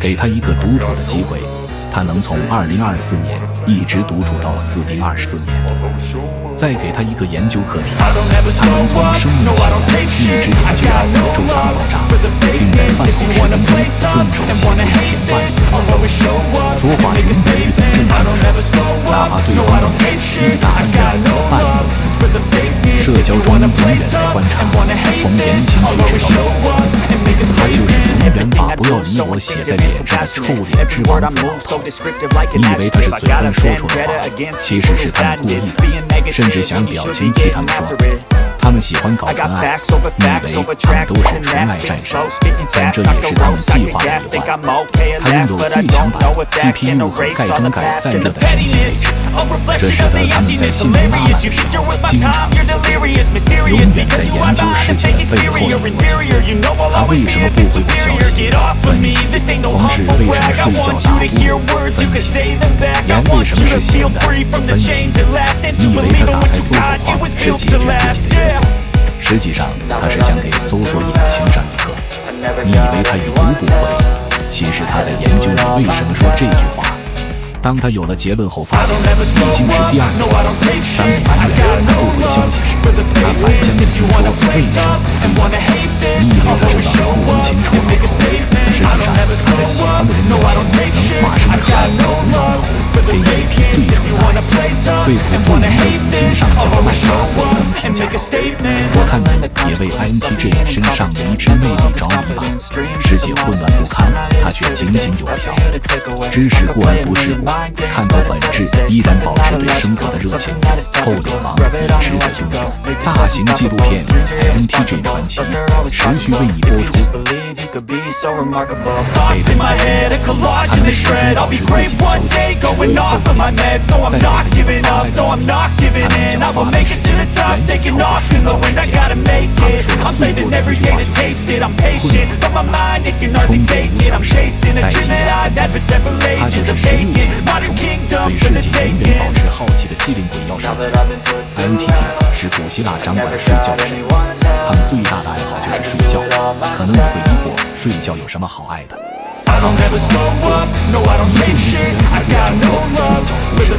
给他一个独处的机会，他能从2024年一直独处到4024年。再给他一个研究课题，他能从生命起源一直研究到宇宙大爆炸，并在饭后10分钟顺手写出一篇万字报告。说话永远遇到正经事，哪怕对方的一打一的半语，社交中永远在观察，从言行举止到语言，他就是永远把不要理我写在脸上的臭脸之王子老头。你以为他是嘴笨说出来话，其实是他们故意的，甚至想表情替他们说。他们喜欢搞纯爱，你以为他们都是纯爱战士，但这也是他们计划的一环。他拥有最强版 CPU 和盖中盖散热的神奇配置，这使得他们在性能拉满的时候经常死机，永远在研究事情的背后的逻辑。他为什么不回复消息？分析。同事为什么睡觉打呼？分析。羊为什么是咸的？分析。你以为他打开搜索框是解决自己的任务，实际上他是想给搜索引擎上一课。你以为他已读不会，其实他在研究你为什么说这句话。当他有了结论后，发现已经是第2天。当你埋怨他不回消息时，他反向问说为什么不回？你以为他是冷酷无情臭老头，实际上他在喜欢的人面前能化身可爱的红老头，给你一批最纯的爱。对此著名的5星上校麦卡瑟曾评价道：我看你也为 INTJ 身上的一支魅力着迷吧，世界混乱不堪，他却井井有条。知识过而不是我，看透本质，依然保持对生活的热情，后者忙也值得尊重。大型纪录片 INTJ 传奇持续为你播出。给他一个他能始终保持自己的休息，最后再给他一个发来的他能讲话的原型，原型后是原型，他们说的每一句话都是对的，混沌不堪，充满无尽的代际无聊，他就是16型中对世界永远保持好奇的机灵鬼妖少年。INTP 是古希腊掌管睡觉的神，他们最大的爱好就是睡觉。可能你会疑惑，睡觉有什么好爱的？一定有人会睡觉不是爱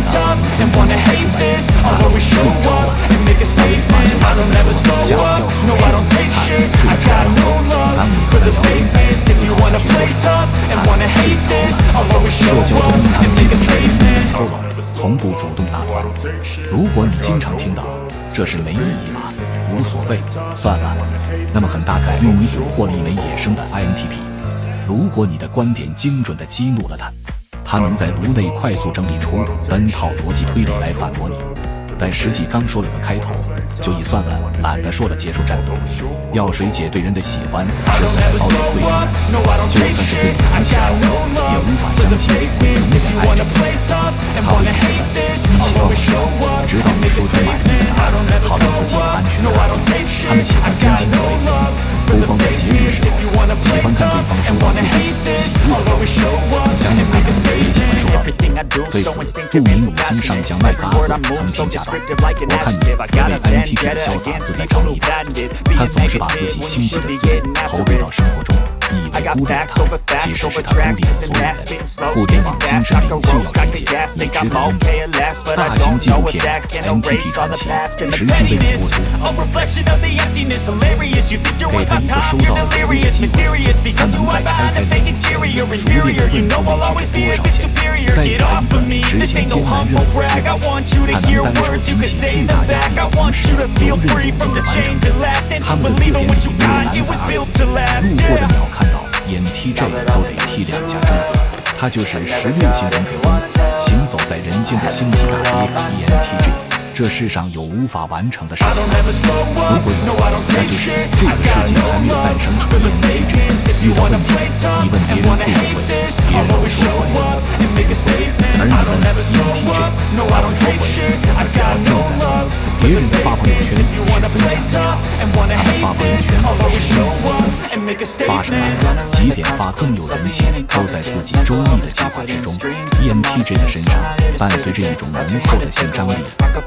好，当你看到人们在睡觉了，发现他们说想要好睡，他睡着了。当你和他聊天在思考去做什么，社交中他们经常solo，从不主动打团。如果你经常听到这是没意义嘛，无所谓，算了，那么很大概率你捕获了一枚野生的 INTP。如果你的观点精准地激怒了他，他能在颅内快速整理出本套逻辑推理来反驳你。但实际刚说了个开头，就已算了，懒得说了结束战斗。药水姐对人的喜欢是算在高级推理，就算是对你很喜欢，也无法相信会永远爱着你。他会看你喜欢我，直到你说出满意的答案，好让自己安全地感动。他们喜欢真情的回应，不光在节日时候，喜欢看对方收到自己喜悦的东西，想念他们也喜欢收到礼物。对此，著名5星上将麦克阿瑟曾评价道：我看你也为 INTP 的潇洒自在着迷吧，他总是把自己清晰的思路投入到生活中，你以为孤立了他，其实是他孤立了所有人。互联网精神领袖要理解，你值得拥有。大型纪录片 INTP 传奇持续为你播出。给他一个收到礼物的机会，他能在拆开礼物前熟练地问你会多少钱，再给他一个执行艰难任务的机会，他能单手举起巨大压力的同时有任务能完成。他们的字典里没有懒散二字，路过的鸟看到INTJ都得踢2下钟。他就是16型人格中行走在人间的星际大爹 ENTJ。这世上有无法完成的事情，如果有，那就是这个世界还没有诞生出ENTJ。遇到问题，你问别人会不会，别人会说会。而你问ENTJ，他会说会，而他正在。别人的发朋友圈是分享，他们发朋友圈是任务，发什么几点发更有人气，都在自己周密的计划之中。ENTJ 的身上伴随着一种浓厚的性张力，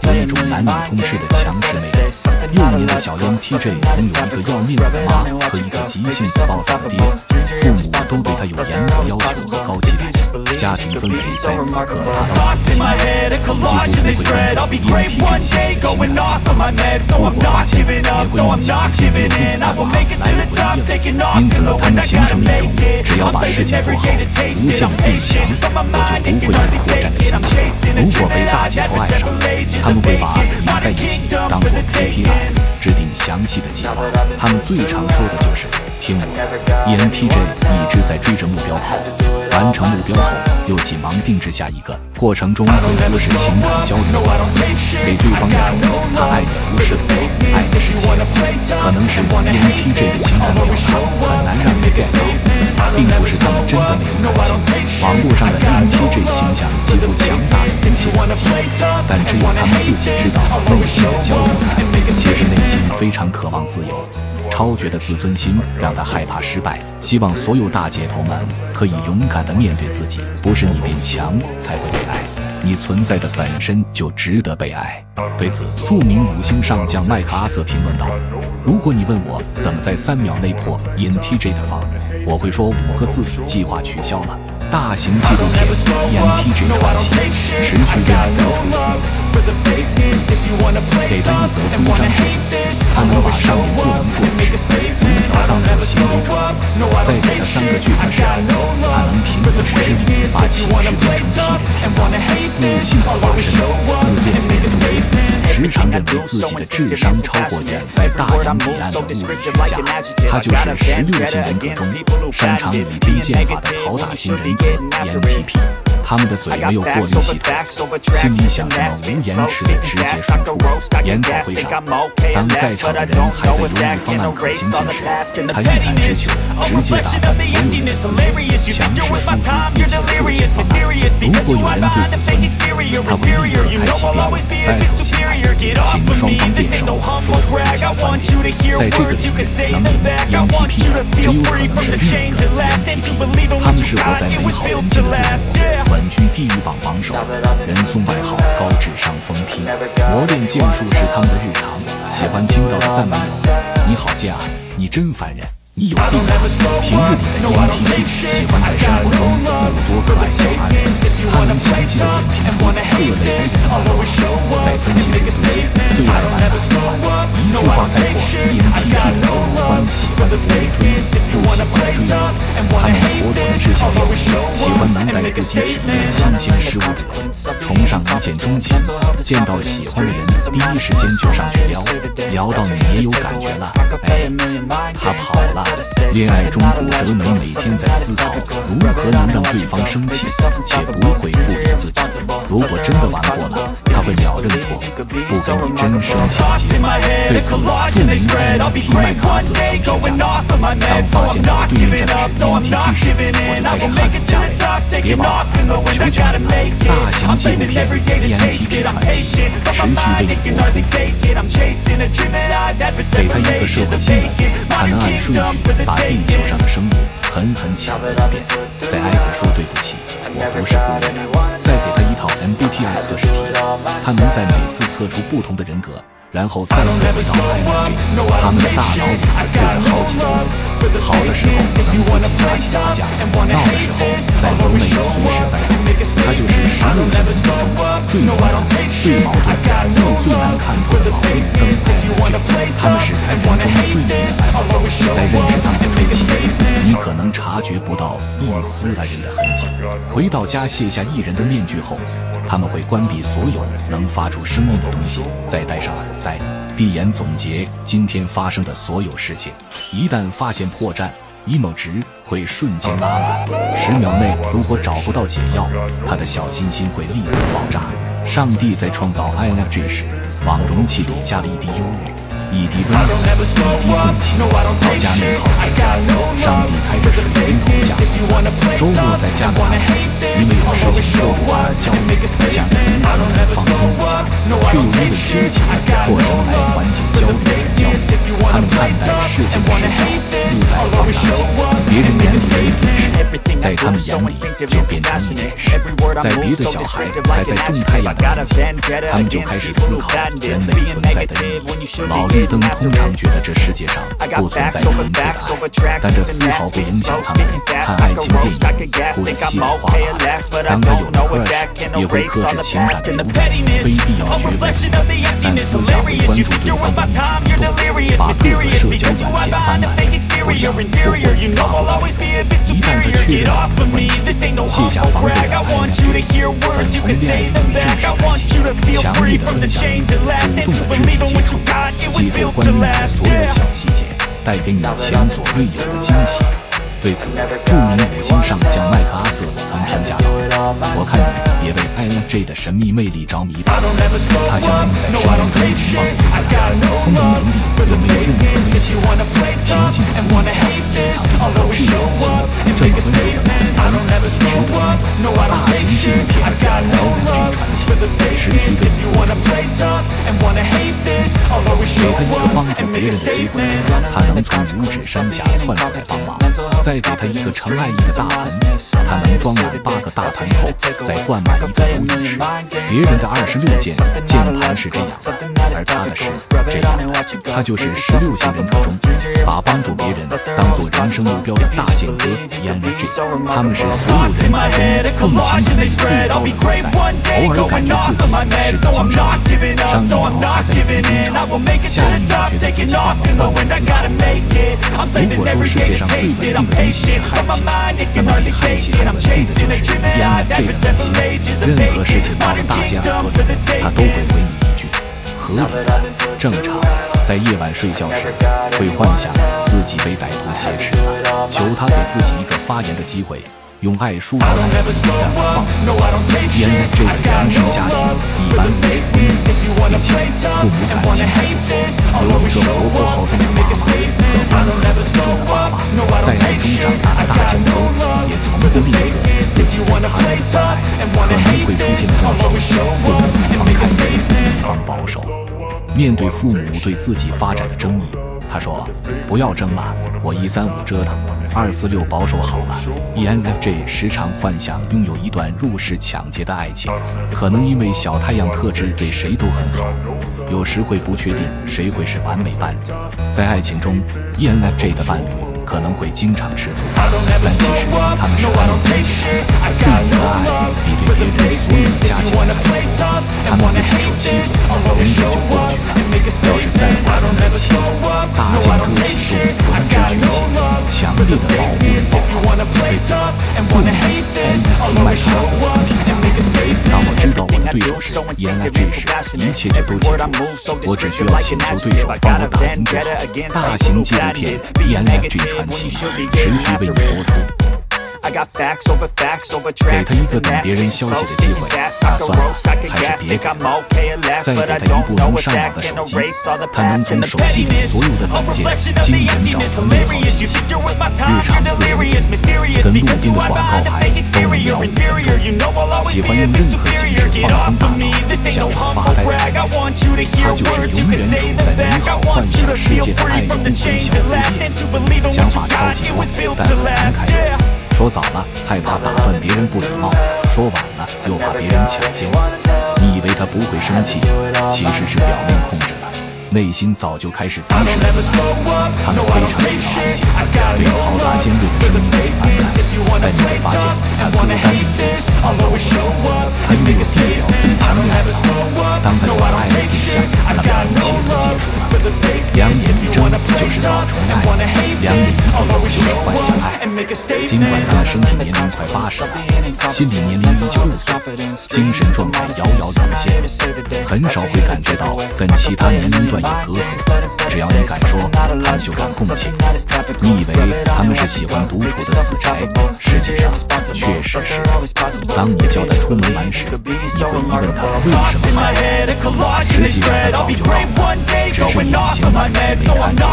有一种男女通吃的强势魅力。幼年的小 ENTJ 拥有一个要面子的妈和一个急性子暴躁的爹，父母都对他有严格要求和高期待，家庭分配在此刻达到几乎不会中断 ENTJ 性情感。如果发现也会用一些别的办法来回应，因此他们形成一种只要把事情做好，无限的变强，我就不会有破绽的想法。如果被大姐头爱上，他们会把你在一起当作 KPI， 制定详细的计划。他们最常说的就是听我的。ENTJ 一直在追着目标跑，完成目标后又急忙定制下一个，过程中会忽视情感交流，给对方的他爱的不是我，爱的是钱。可能是 ENTJ 的情感表达很难让人 get 到，并不是他们真的没有感情。网络上的 ENTJ 形象几乎强大的人气攻击，但只有他们自己知道内心的焦虑感。其实内心非常渴望自由，超绝的自尊心让他害怕失败，希望所有大姐头们可以勇敢地面对自己。不是你变强才会被爱，你存在的本身就值得被爱。对此，著名5星上将麦克阿瑟评论道：如果你问我怎么在3秒内破 ENTJ 的防，我会说5个字：计划取消了。大型纪录片 ENTJ 传奇持续为你播出，给他一则公章之他能把上面不能做的事逐条当作行为准则，再给他3个剧本时，他能凭一己之力把启示变成替人天罡，自信的化身，自恋为自卑，时常认为自己的智商超过远在大洋彼岸的物理学家。他就是16型人格中擅长以兵剑法的讨打型人格 ENTP。他们的嘴没有过滤系统，心里想什么无言迟的直接输出。研讨会上，当在场的人还在犹豫方案可行性时，他一谈之久，直接打散所有人的思绪，强势输出自己的个性方案。如果有人对此存疑，他会立刻开启辩论 battle 形态，请双方辩手说出自己的观点。在这个领域，能赢 ENTP 的只有可能是另一个 ENTP， 他们是活在美好人间的国，稳居地狱榜榜首，人送外号高智商疯批。磨练剑术是他们的日常，喜欢听到的赞美有：你好贱啊，你真烦人，你有病啊。平日里的 ENTP 喜欢在生活中捕捉可爱小孩，他能详细地点评出各类人的好话，再分析出自己最爱玩哪一款，一句话概括 ENTP 的所有关系：不追，不喜欢追。他们活存知性流，喜欢能带自己体验新鲜事物的人，崇尚一见钟情，见到喜欢的人第一时间就上去撩，撩到你也有感觉了，哎，他跑了。恋爱中骨折能每天在思考如何能让对方生气，且不会不理自己。如果真的玩过了，他会秒认错，不给你真生气的机会。对此，著名 ENTP 麦克阿瑟曾评价：当发现我对面站的是 ENTP 时，我就开始汗如下雷。别忘了，求求你了！大型纪录片 ENTP 传奇持续为你播出。给他一个社会新闻，他能按顺序把地球上的生物狠狠抢在一遍，再挨个说对不起，我不是故意的。再给他一套 MBTI 测试题，他能在每次测出不同的人格，然后再次回到 INFJ。他们的大脑里对着好几个人，好的时候能自己打起打架，闹的时候在楼内随时待命。他就是16型人格中最勇敢、最矛盾、最难看透的矛盾灯牌。他们是开关中最低的爱好，在认识他们的初期，你可能察觉不到一丝来人的痕迹。回到家卸下艺人的面具后，他们会关闭所有能发出声音的东西，再戴上耳塞，闭眼总结今天发生的所有事情。一旦发现破绽，emo 值会瞬间拉满，10秒内如果找不到解药，他的小心心会立刻爆炸。上帝在创造 INFJ 时，往容器里加了一滴忧郁，一滴温柔，一滴共情，到家内耗时，上帝开着水龙头下。周末在家里，因为有事情做不完而焦虑，想着能不能放松一下，却又因为纠结做什么来缓解焦虑而焦虑。他们看待事情的视角自带放大他们眼里就变成一件事。在别的小孩还在种太阳的年纪，他们就开始思考人类存在的意义。老绿灯通常觉得这世界上不存在纯粹的爱，但这丝毫不影响他们看爱情电影或者稀里哗啦。当他有了 crush， 也会克制情感的流露，非必要绝望，但私下会关注对方的一举一动，把各个社交软件翻烂，不想或发布出来。一旦他确认了问题，卸下防备的爱人粉从恋爱与正式谈起，强烈的分享欲，主动的肢体接触，结合观念的所有小细节，带给你前所未有的惊喜。对此，著名五星上将麦克阿瑟曾评价道：“我看你也为 INFJ 的神秘魅力着迷吧。他像您在生命中凝望的聪明伶俐，又没有任何危险，平静的无价，隐藏着一颗智慧的心，这么温柔的男人，值得拥有。大型纪录片《INFJ 传奇》持续为你播出。给他一个帮助别人的机会，他能从五指山下窜出来帮忙。再给他一个盛爱意的大盆，他能装满8个大盆后，再灌满一个如意池。别人的26键键盘是这样，而他的是这样。他就是16型人格中把帮助别人当作人生目标的大剑哥 ENFJ。他们是所有人格中共情能力最高的存在，偶尔感觉自己是个精神病，上一秒还在与人争吵，下一秒觉得自己变得换位思考。如果说世界上最稳定的东西是害气，那么比害气还稳定的就是 ENFJ 的内心。任何事情到了大街耳朵里，他都会回你一句合理的、正常。在夜晚睡觉时，会幻想自己被歹徒挟持，求他给自己一个发言的机会，用爱疏导爱的力量放肆。ENFJ 的原生家庭一般不是丰富，并且父母感情还不错，有一个活泼好动的妈妈和温和稳重的爸爸。在爱中长大的大尖头也从不吝啬自己对他人的爱，可能会出现状况，父母一方开明，一方保守。面对父母对自己发展的争议，他说：“不要争了，我135折腾，246保守好了。” ENFJ 时常幻想拥有一段入室抢劫的爱情，可能因为小太阳特质对谁都很好，有时会不确定谁会是完美伴侣。在爱情中 ，ENFJ 的伴侣可能会经常吃醋，但其实他们是很有坚持的。对你的爱比对别人所有的加起来还多，他们自己受欺负，人事就过去了。要是再不争气，大剑哥启动团支崛起，强烈的保护与保护。对此，著名 ENFJ 麦克阿瑟曾评价：“当我知道我的对手是 ENFJ 时，一切就都结束了。我只需要请求对手帮我打赢就好。”大型纪录片 ENFJ 传奇持续为你播出。给他一个等别人消息的机会，算了，还是别给了。再给他一部能上网的手机，他能从手机里所有的软件经人找出美好信息。日常自言自语，跟路边的广告牌都能秒5分钟。喜欢用任何形式放空大脑，享受发呆的感觉。他就是永远处在美好幻想世界的爱中的小蝴蝶，想法超级多，但很难开口。说早了害怕打断别人不礼貌，说晚了又怕别人抢先。你以为他不会生气，其实是表面控制了，内心早就开始敌视你了。他们非常需要安静，对嘈杂尖锐的声音很反感，但你会发现他歌单里有死亡的火，他拥有地表最强烈的爱，当他有了爱的对象，那么一切都结束了。两眼一睁就是老纯爱，两眼一闭就是幻想爱。尽管他的身体年龄快80了，心理年龄依旧6岁，精神状态遥遥领先，很少会感觉到跟其他年龄段有隔阂。只要你敢说，他们就敢共情。你以为他们是喜欢独处的死宅，实际上确实是。当你叫他出门玩时，你会疑问他为什么害怕，实际上他早就到了，只是隐形的没看见。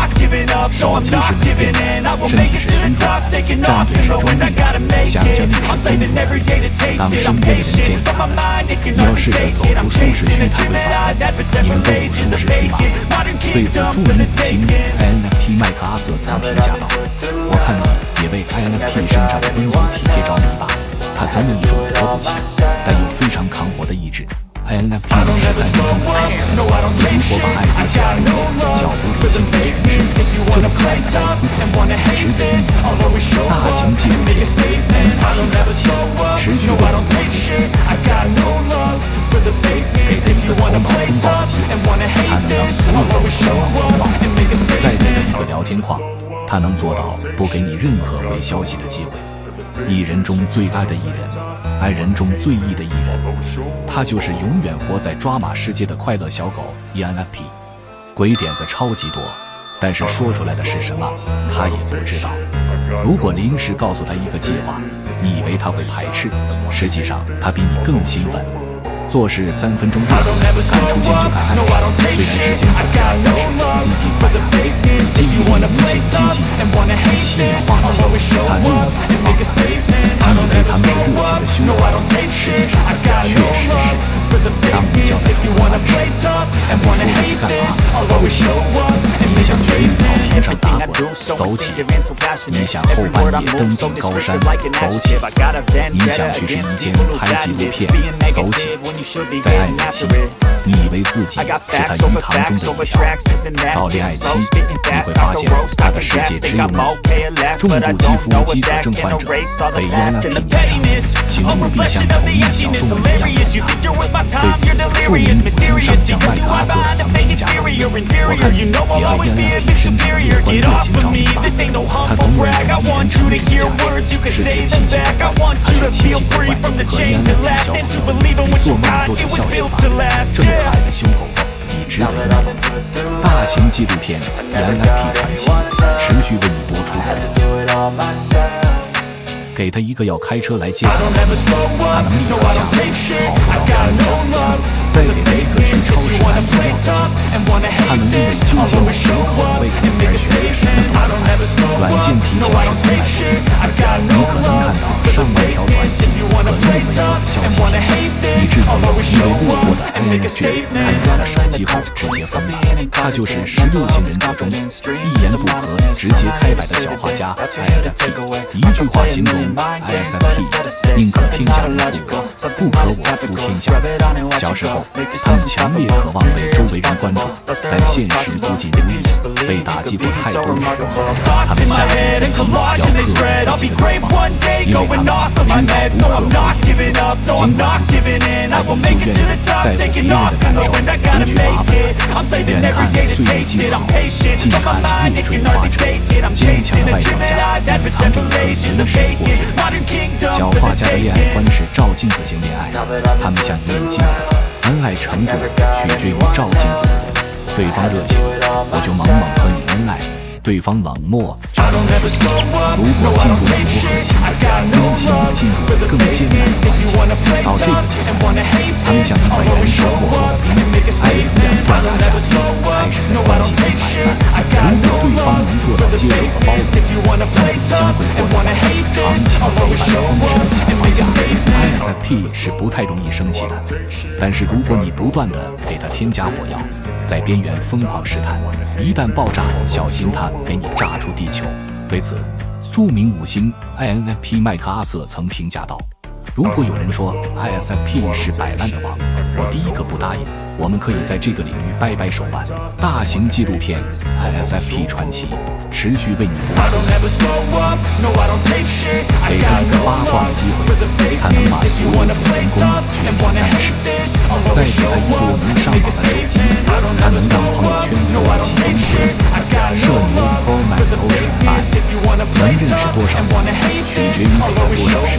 手机是没电的，身体是虚弱的，战队是中立的，想象力是丰富的。当身边的人见到你要试着走出舒适区，他会发现你们都不舒适区吗？对此，著名5星 INFP 麦克阿瑟曾评价道：“我看你也为为 INFP 身上的温柔体贴着迷吧，他总有一种活不起但又非常抗活的意志。INFP 是在中的他，如果把爱丢下给小狐狸心里全是，就能看得到值得一提。大型纪录片 INFP 持续为你播出，给他一个头脑风暴的机会，他能让所有人头脑风暴。再给他一个聊天框，他能做到不给你任何回消息的机会。艺人中最爱的艺人，爱人中最异的艺人，他就是永远活在抓马世界的快乐小狗 ENFP。 鬼点子超级多，但是说出来的是什么他也不知道。如果临时告诉他一个计划，你以为他会排斥，实际上他比你更兴奋。做事3分钟热度，敢出现就敢爱，虽然时间短，但是 CD 快感，记忆力无限激进，7秒忘记，他怒目的光，你以为他们是热情的凶手，实际上确实是。当你叫他出门完事，他不说你干嘛，走起。你想去绿草坪上打滚，走起；你想后半夜登顶高山，走起；你想去试衣间拍纪录片，走起。在暧昧期，你以为自己是他鱼塘中的一条，到恋爱期，你会发现他的世界只有你。重度肌肤饥渴症患者被 ENFP 黏上，请务必像同一小动物一样养它。对此，著名五星上将麦克阿瑟曾评价道：“我看你别在 ENFP 身上有关热情着迷吧，他同人种与人成世界，世界奇迹，他是奇奇怪怪，和 ENFP 交朋友，比做梦都得笑醒吧。这么可爱的凶狗，你值得拥有。”大型纪录片 ENFP 传奇持续为你播出。给他一个要开车来接他，他能立刻下车跑到安全家，再给他一个去超市买饮料的机会，他能因为纠结某种口味而选择什么都买。软件提醒是从来不变，你可能看到上万条短信和1枚左的消息，以致于因为路过的 INFJ 看到了手机后直接疯了。他就是16型人格中一言不合直接开摆的小画家 ISFP， 一句话形容ISFP 宁可天下无父，不可我负天下。小时候，他们强烈渴望被周围人关注，但现实不尽如意，被打击过太多次后，他们下定决心要克服自己的渴望，因为他们知道不可为。尽管如此，他们就愿意在乎别人的感受，不去麻烦，远看岁月静好，近看月坠花针，坚强的外表下隐藏着一层随时破碎的心。小画家的恋爱观是照镜子型恋爱，他们像一面镜子，恩爱程度取决于照镜子的人。对方热情，我就猛猛和你恩爱；对方冷漠，就冷水洗。如果进入了磨合期，恭喜你进入了更艰难的环节。到这个阶段，他们像一块燃烧过后的冰，爱永远断崖下去，还是在关系中摆烂。如果对方能做到接受和包容，那么将会获得长期的陪伴丰盛的小画家。ISFP 是不太容易生气的，但是如果你不断的给他添加火药，在边缘疯狂试探，一旦爆炸，小心他给你炸出地球。对此，著名5星 INFP 麦克阿瑟曾评价道：“如果有人说 ISFP 是摆烂的王，我第一个不答应。我们可以在这个领域掰掰手腕。”大型纪录片 ISFP 传奇持续为你播出。给他一个八卦的机会，他能把所有主人公卷入3世。再给他一部能上网的手机，他能让朋友圈热气崩溃。社牛 Romance 勾起爱，能认识多少人，取决于给他多少时间。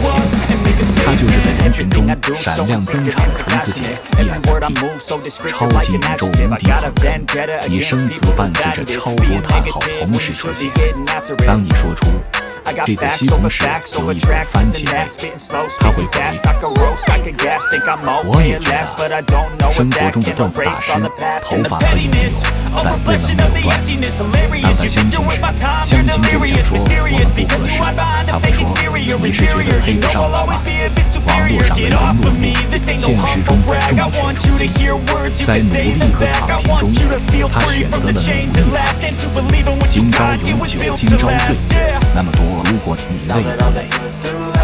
他就是在人群中闪亮登场的虫子姐 ESFP， 超级宇宙无敌好人，你生死伴随着超多叹号同时出现。当你说出这个西红柿有一种番茄味，他会回我也觉得。生活中的段子大师，头发可以没有，但不能没有段子。当他相亲时，相亲对象说我们不合适，他会说你是觉得配不上我吗？网络上人人落幕，现实中众选出击。在努力和躺平中，他选择了努力。今朝有酒今朝醉，那么多如果你累不累？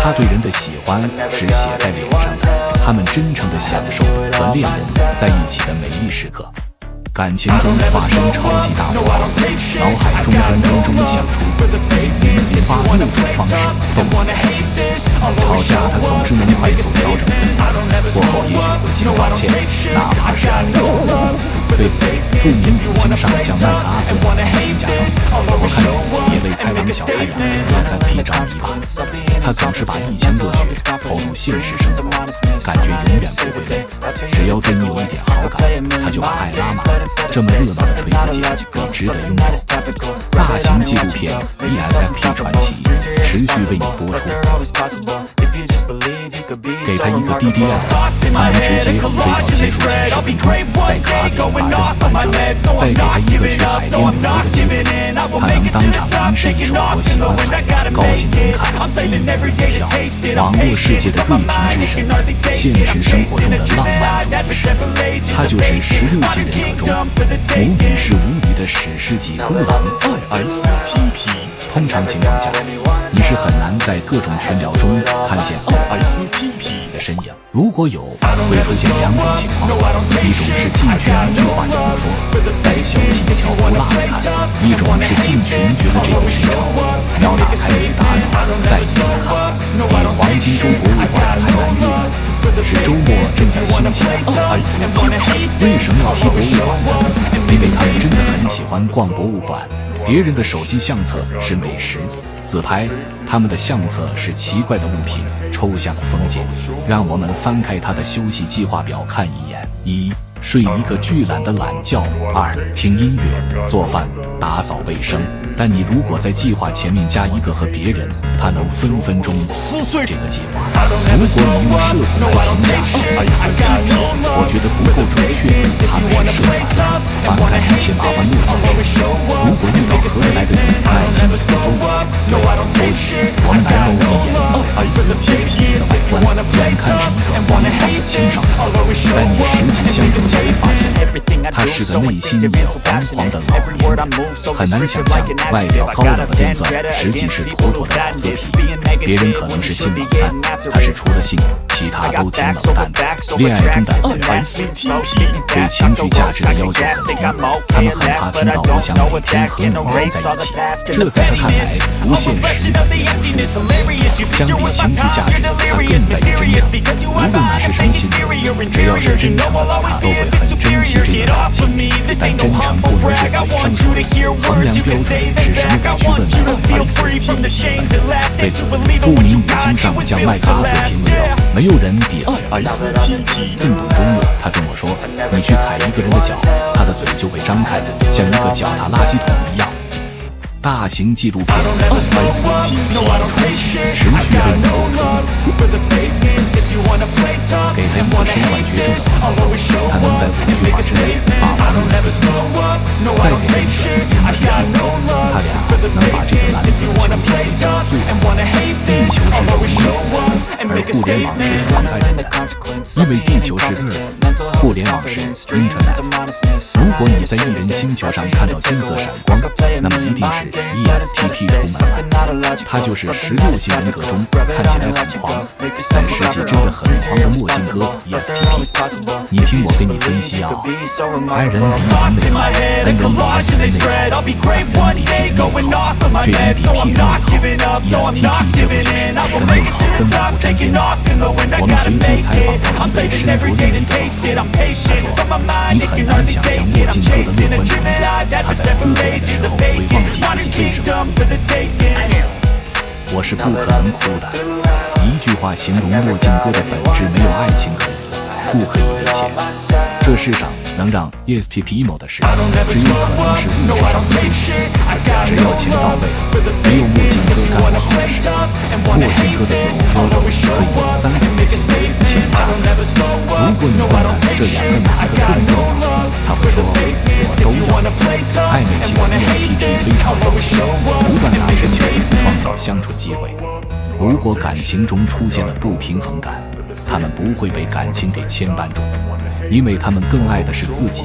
他对人的喜欢是写在脸上的，他们真诚地享受和恋人在一起的每一时刻。感情中发生超级大波浪，脑海中分钟想出0.86种方式逗你开心。吵架他总是能快速调整自己，过后也许会道歉，哪怕是暗恋。对此，著名女星上将麦克阿瑟曾经假装，我看你也为开朗小太阳 ESFP 着迷吧。他总是把一腔热血投入现实生活，感觉永远不会累。只要对你有一点好感，他就把爱拉满。这么热闹的锤子姐，你值得拥有。大型纪录片 ESFP 传奇持续为你播出。给他一个 DDL， 他能直接追到技术前10分钟，在卡点把任务完成。再给他一个去海边旅游的机会，他能当场吟诗一首我喜欢海，高兴能看1亿票。网络世界的锐评之神，现实生活中的浪漫主持，他就是16型人格中母语是无语的史诗级孤狼 ESTP。通常情况下，你是很难在各种群聊中看见 ESTP 的身影。如果有，会出现2种情况：一种是进群一句话也不说，带消息一条不落的看；一种是进群觉得这个时长要打开你打扰，再一看，比黄金周博物馆还难约。是周末正在休息的 ESTP。为什么要提博物馆呢？因为他们真的很喜欢逛博物馆。别人的手机相册是美食、自拍，他们的相册是奇怪的物品、抽象的封建。让我们翻开他的休息计划表看一眼：1. 睡一个巨懒的懒觉； 2. 听音乐、做饭、打扫卫生。但你如果在计划前面加一个和别人，他能分分钟撕碎这个计划。如果你用社恐来评价 ESTP， 我觉得不够准确，他们是社恐。翻开一切麻烦落脚时，如果遇到合得来的人，耐心的沟通，我们来搂一眼 ESTP 的外观，眼看是一个荒唐的青少年，但你实际相处下来发现，他是个内心也惶惶的老年人。很难想象外表高冷的电钻，实际是妥妥的老色皮。别人可能是性冷淡，他是除了性，其他都挺冷淡的。恋爱中的 ESTP 对情绪价值的要求很低，他们很怕听到我想每天和你待在一起，这在他看来不现实也不舒服。相比情绪价值，他更在意真诚。无论你是什么性格，只要是真诚，他都会很珍惜这个感情。但真诚不能是嘴上说的，衡量标准是什么？我去问问 ESTP 对此，著名女星上将麦克阿瑟评论道：“没有人比 ESTP 更懂幽默。他跟我说，你去踩一个人的脚，他的嘴就会张开，像一个脚踏垃圾桶一样。”大型纪录片 ESTP 传奇持续为你播出。给他一个身患绝症的朋友，他能在5句话之内把朋友给送走。再给他一个 ENTP， 他俩能把这个男子的球体最好。地球是容易而互联网是妨碍人的，因为地球是 Earth， 互联网是 Internet。如果你在异人星球上看到金色闪光，那么一定是 ESTP 出门了。他就是16型人格中看起来很狂，但实际真的很狂的墨镜哥 ESTP。你听我给你分析啊，爱人比人内耗，人比人内耗，爱人比人内耗，这人比 P 人内耗。ESTP 这不就是跟内耗根本不沾边。我们随机采访他们被身着恋人的网友，他说：“你很难想象墨镜哥的乐观程度，他在哭的时候会忘记自己为什么我是不可能哭的。”一句话形容墨镜哥的本质，没有爱情可以，不可以为钱。这世上能让 ESTP emo 的事，只有可能是物质上的东西。只要钱到位，没有墨镜哥干不好的事。墨镜哥的择偶标准可以用3个字形容：钱价。如果你问他这2个哪个更重要，他会说：“我都有。”暧昧期的 ESTP 非常优秀，不断拿着球创造相处机会。如果感情中出现了不平衡感，他们不会被感情给牵绊住，因为他们更爱的是自己，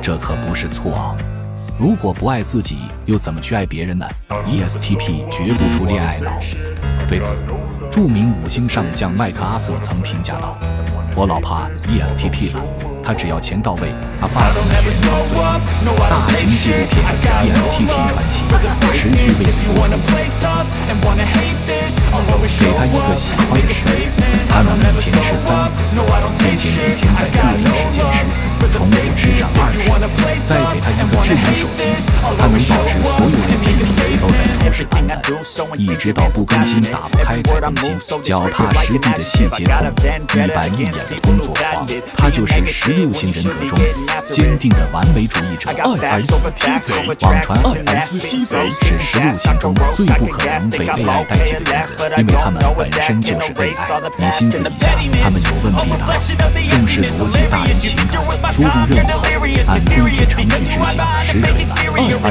这可不是错啊。如果不爱自己，又怎么去爱别人呢？ ESTP 绝不出恋爱脑。对此，著名5星上将麦克阿瑟曾评价道：“我老怕 ESTP 了，他只要钱到位，他发了全陶醉。”大型纪录片 ESTP 传奇持续为你播出。给他一个喜欢的事，他能一天吃3次，并且每天在特定时间吃，重复吃上20。再给他一个智能手机，他能保持所有 APP 都在充实版本，一直到不更新打不开才更新。脚踏实地的细节控，一板一眼的工作狂，他就是16型人格中坚定的完美主义者。ISTJ 网传ISTJ 是16型中最不可能被 AI 代替的人格，因为他们本身就是 AI。你心思一下，他们有问必答，重视逻辑大于情感，输入任务后按规矩程序执行，实锤了。ISTJ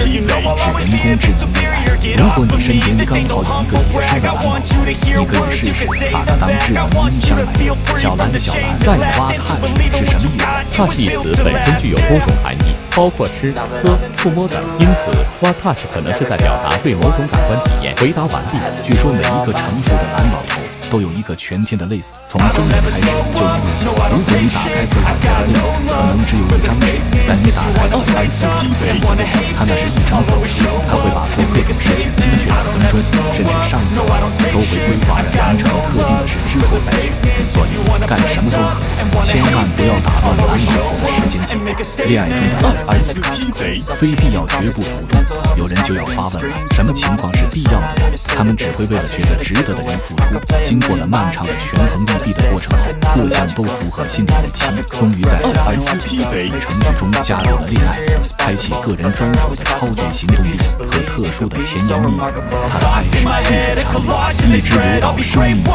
是人工智能未来。如果你身边刚好有一个野生的蓝宝宝，你可以试试把它当智能音箱来用。小蓝的小蓝在挖探是什么意思？touch 一词本身具有多种含义，包括吃、喝、触摸等，因此挖 touch 可能是在表达对某种感官体验。回答完毕。据说每一个成熟的蓝老头都有一个全天的 list， 从中午开始就一路写。如果你打开自个儿的 list， 可能只有1张纸，但你打开 ISTJ， 它那是一张表书，它会把做各种事情精确的分砖，甚至上厕所都会规划在完成特定的事之后再去。所以干什么都可，千万不要打乱蓝老头的时间计划。恋爱中的 ISTJ 非必要绝不主动，有人就要发问了，什么情况是必要的呢？他们只会为了觉得值得的人付出，经过了漫长的权衡利弊的过程后，各项都符合心理预期，终于在 ISTJ 程序中加入了恋爱，开启个人专属的超级行动力和特殊的甜言蜜语。他的爱是细水长流，一直流到生命尽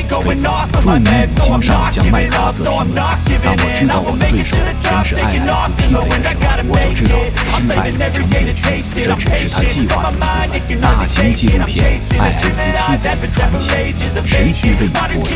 头。对此，著名5星上将麦克阿瑟评论：“当我知道我的对手全是 ISTJ 的时候，我就知道失败成变局，这只是他计划的一部分。”大型纪录片 ISTJ 的传奇持续为你播出。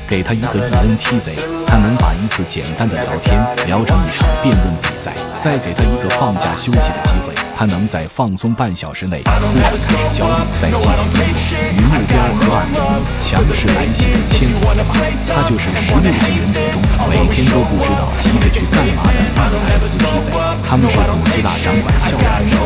给他一个 ENTJ， 他能把一次简单的聊天聊成一场辩论比赛。再给他一个放假休息的机会，他能在放松半小时内突然开始焦虑，再继续工作，与目标合二为一，强势来袭的千军万马。他就是16型人格中每天都不知道急着去干嘛的 ISTJ。他们是古希腊掌管效率的神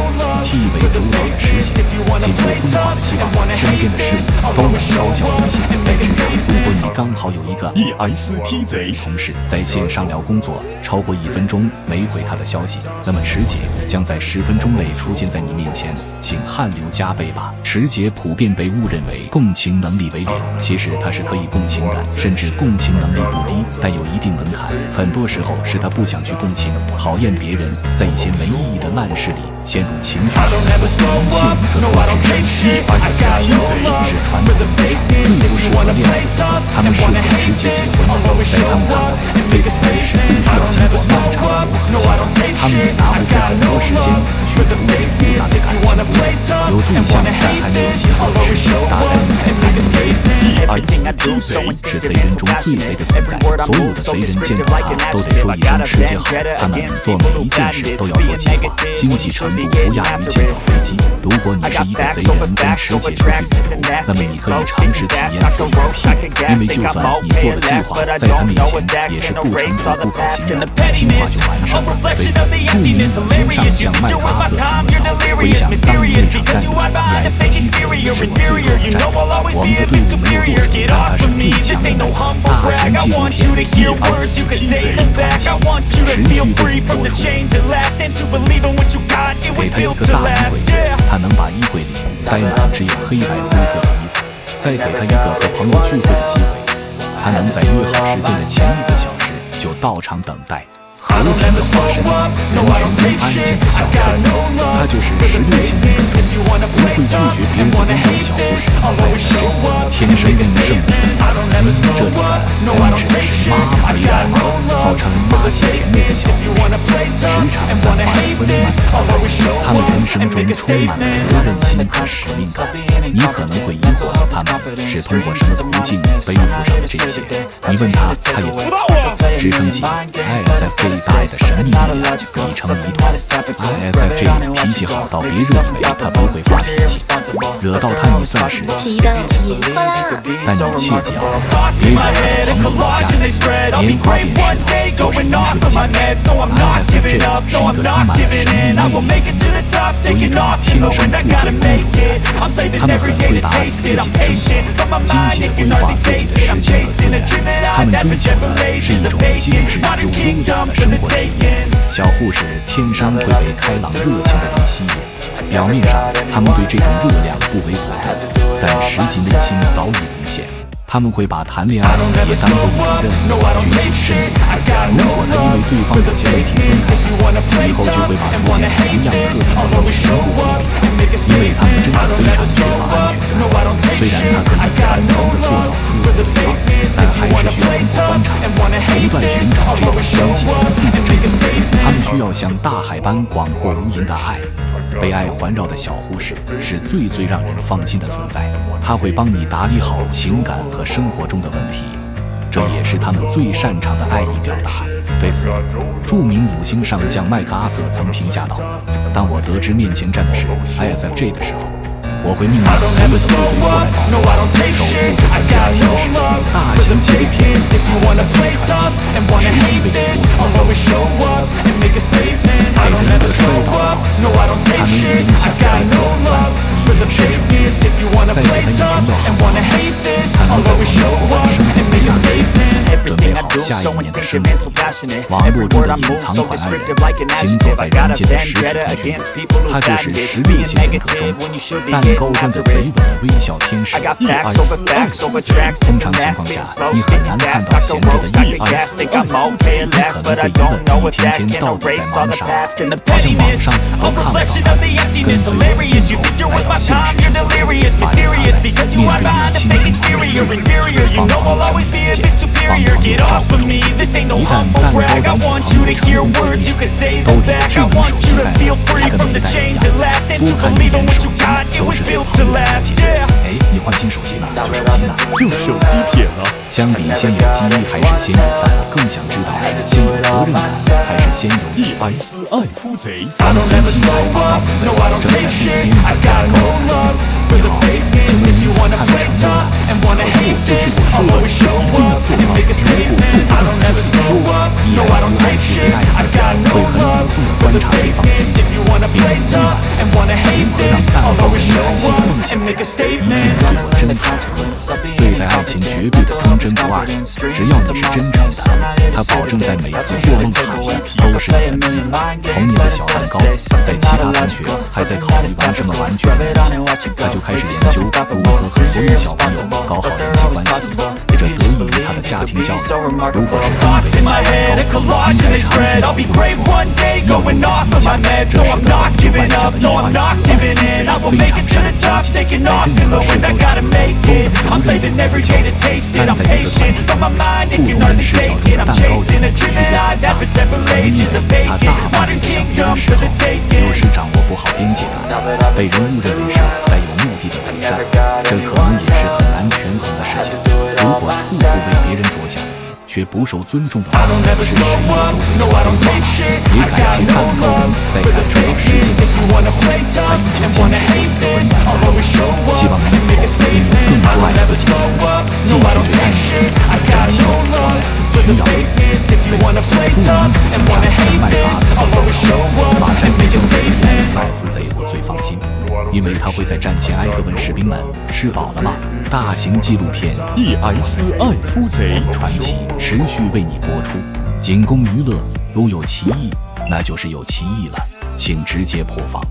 ，T 为主导的时节，进入疯狂的希望身边的事物都能高效运行。在职场，如果你刚好有一个 ESTJ 同事在线上聊工作超过1分钟没回他的消息，那么池姐将在10分钟内出现在你面前，请汗流浃背吧。池姐普遍被误认为共情能力为0，其实她是可以共情的，甚至共情能力不低，但有一定门槛。很多时候是她不想去共情，讨厌别人在一些没意义的烂事里陷入情绪漩涡，一切一个多之身。ESTJ 是传统职场最不适合恋爱的，他们适合直接结婚。在他们看来，这个赛事不需要经过漫长的磨合期，他们也拿不出很多时间去处理复杂的感情问题。有对象但还没有结婚的时，大概你在谈恋爱。ISTJ 是贼人中最贼的存在，所有的贼人见到他都得说一声世界好。他们做每一件事都要做计划，经济程度不亚于建造飞机。如果你是一个贼人跟池姐出去旅游，那么你可以尝试体验做一个屁，因为就算你做了计划，在他面前也是不成熟不可行的，听话就完事了。对此，著名5星上将麦克阿瑟评论道：“回想当年那场战役 ，ESTJ 是我最后的战友。我们的队伍没有弱者，但他是最强的那个。”大型纪录片 ESTJ 传奇持续为你播出。给他一个大衣柜，他能把衣柜里塞满只有黑白灰色的衣服。再给他一个和朋友聚会的机会，他能在约好时间的前1个小时就到场等待。和平的化身，人群安静的小镇，他就是16型人格中不会拒绝别人的温柔小故事，天生用圣母。这里的恩指的是妈玛丽亚，号称妈系甜美的小护士，时常散发着温暖的光芒。他们人生中充满了责任心和使命感。你可能会疑惑，他们是通过什么途径背负上了这些？你问他，他也不知道。支撑起 ISFJ 大爱的神秘力量已成谜团。ISFJ 脾气好到别人以为他不会发脾气，惹到他你算是皮到野花啦。但你切记啊，别惹到朋友家人，年华便是就是一瞬间。ISFJ 是一个充满了神秘魅力的人，有一种天生富贵公主的感觉。他们很会打理自己的生活，精细地规划自己的时间和资源。他们追求的是一种精致又优雅的生活体验。小护士天生会被开朗热情的人吸引，表面上他们对这种热量不为所动，但实际内心早已沦陷。他们会把谈恋爱也当作一种任务，举起身度。如果他因为对方的家庭分开，以后就会把出现同样特点的人全部归零，因为他们真的非常缺乏安全感。虽然他可以单纯的做到呵护对方，但还是需要通过观察，不断寻找这种关系稳定的真理。他们需要像大海般广阔无垠的爱。被爱环绕的小护士是最让人放心的存在，他会帮你打理好情感和生活中的问题，这也是他们最擅长的爱意表达。对此，著名五星上将麦克阿瑟曾评价道：“当我得知面前站的是 ISFJ 的时候，我会命令所有的部队过来保护，守护这个家庭的事。”大型纪录片《ISFJ 传奇》持续为你播出。给人一个摔倒的脑袋，他能影响爱的广泛，一人身上。再给他一瓶药好吗？他能在我们不管生活的压力，准备好下一年的生活。网络中的隐藏款爱人，行走在人间的实体同群，他就是16型人格中蛋糕端着贼稳的微笑天使 EISFJ。通常情况下，你很难看到闲着的 EISFJ， 你可能会疑问一天天到底在忙啥，好像网上能看不到他，跟随着镜头来到现实，反而面对年轻人和年轻人，帮他们解放他们的界限，放过他们的照顾。一旦蛋糕软体行业成功破裂，都以智能手机代替，它跟没带一样，多看一眼手机都是对朋友的体现。哎，你换新手机了？旧手机呢？旧手机撇了。相比先有记忆还是先有蛋，更想知道是先有责任感还是先有意爱。ISFJ。咱们随机采访到的正在给别人的蛋糕。你好，请问你看不成功了？这是我说的，一定要做到。如果做不到，就说ESFJ 会很主动地观察对方的心情，并鼓励他如何让蛋糕更开心更起来。一句对我真好，对待爱情绝对的忠贞不二。只要你是真诚的，他保证在每次做梦卡里都是你的名字。童年的小蛋糕，在其他同学还在考虑玩什么玩具之前，他就开始研究如何和所有小朋友搞好人际关系。这得益于他的家庭教育。如果是东北的小蛋糕，应该常听说父母说，要为你家，这是本就外向的意外死亡，非常善于交际，在任何社交场合都能够游刃有余地交流。但在一个团体中，不容人视角中的蛋糕人的区别很大，可能因为他大部分的想别人示好，有时掌握不好边界感，被人误认为是带有目的的伪善，这可能也是很难权衡的事情。如果处处为别人着想，却不受尊重的话，是谁也不能帮忙。也感谢蛋糕人在感受到世界的残酷后，他依旧坚持做一个温暖的人。希望以后能有更多爱自己的人，继续对爱情真心的关爱，需要你。著名形象麦克阿瑟曾表示，马战队交给 ISFJ 我最放心，因为他会在战前挨个问士兵们吃饱了吗。大型纪录片 ISFJ 传奇持续为你播出，仅供娱乐，如有歧义，那就是有歧义了，请直接播放。